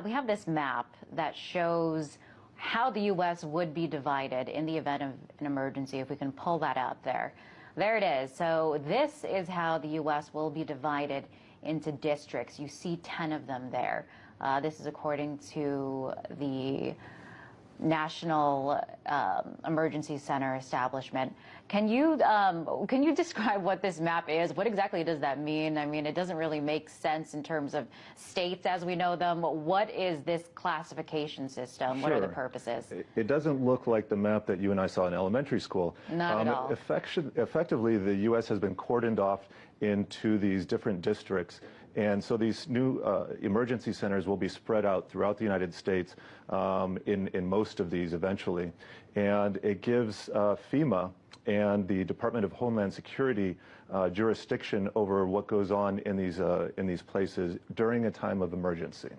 We have this map that shows how the U.S. would be divided in the event of an emergency, if we can pull that up there. There it is. So this is how the U.S. will be divided into districts. You see 10 of them there. This is according to the National Emergency Center establishment. Can you describe what this map is? What exactly does that mean? I mean, it doesn't really make sense in terms of states as we know them. What is this classification system? What are the purposes? It doesn't look like the map that you and I saw in elementary school. Not at all. Effectively, the U.S. has been cordoned off into these different districts. And so these new emergency centers will be spread out throughout the United States in most of these eventually. And it gives FEMA and the Department of Homeland Security jurisdiction over what goes on in these places during a time of emergency.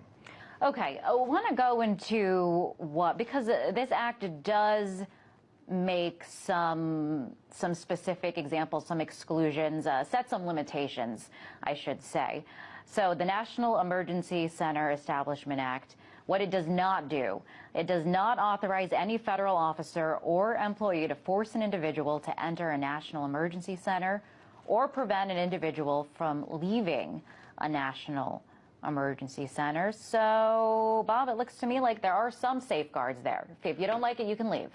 Okay, I want to go into because this act does make some specific examples, some exclusions, set some limitations, I should say. So the National Emergency Center Establishment Act, what it does not do, it does not authorize any federal officer or employee to force an individual to enter a national emergency center or prevent an individual from leaving a national emergency center. So, Bob, it looks to me like there are some safeguards there. If you don't like it, you can leave.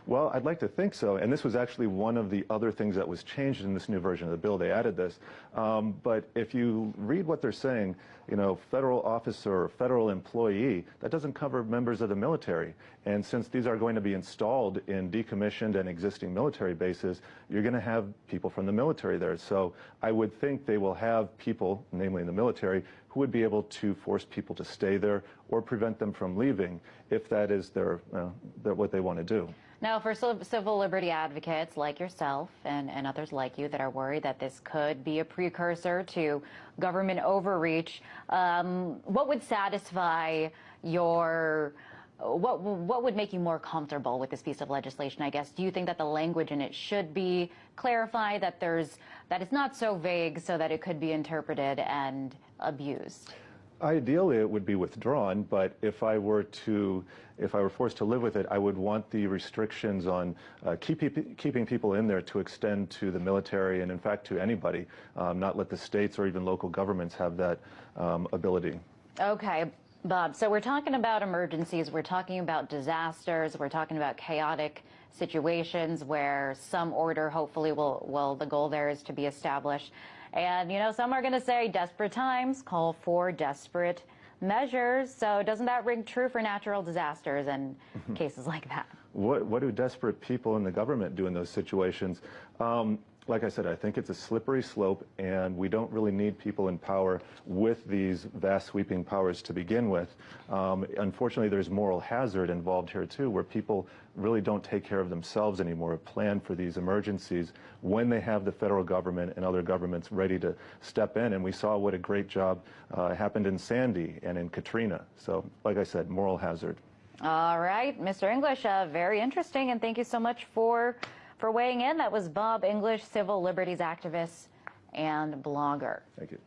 Well, I'd like to think so. And this was actually one of the other things that was changed in this new version of the bill. They added this. But if you read what they're saying, you know, federal officer or federal employee, that doesn't cover members of the military. And since these are going to be installed in decommissioned and existing military bases, you're going to have people from the military there. So I would think they will have people, namely in the military, who would be able to force people to stay there or prevent them from leaving if that is what they want to do. Now, for civil liberty advocates like yourself and others like you that are worried that this could be a precursor to government overreach, what would satisfy your what would make you more comfortable with this piece of legislation, I guess? Do you think that the language in it should be clarified, that it's not so vague so that it could be interpreted and abused? Ideally, it would be withdrawn, but if I were forced to live with it, I would want the restrictions on keeping people in there to extend to the military and, in fact, to anybody, not let the states or even local governments have that ability. Okay. Bob, so we're talking about emergencies, we're talking about disasters, we're talking about chaotic situations where some order hopefully the goal there is to be established. And, you know, some are going to say desperate times call for desperate measures. So doesn't that ring true for natural disasters and cases like that? What do desperate people in the government do in those situations? Like I said, I think it's a slippery slope, and we don't really need people in power with these vast sweeping powers to begin with. Unfortunately, there's moral hazard involved here, too, where people really don't take care of themselves anymore, or plan for these emergencies when they have the federal government and other governments ready to step in. And we saw what a great job happened in Sandy and in Katrina. So, like I said, moral hazard. All right, Mr. English, very interesting, and thank you so much for weighing in. That was Bob English, civil liberties activist and blogger. Thank you.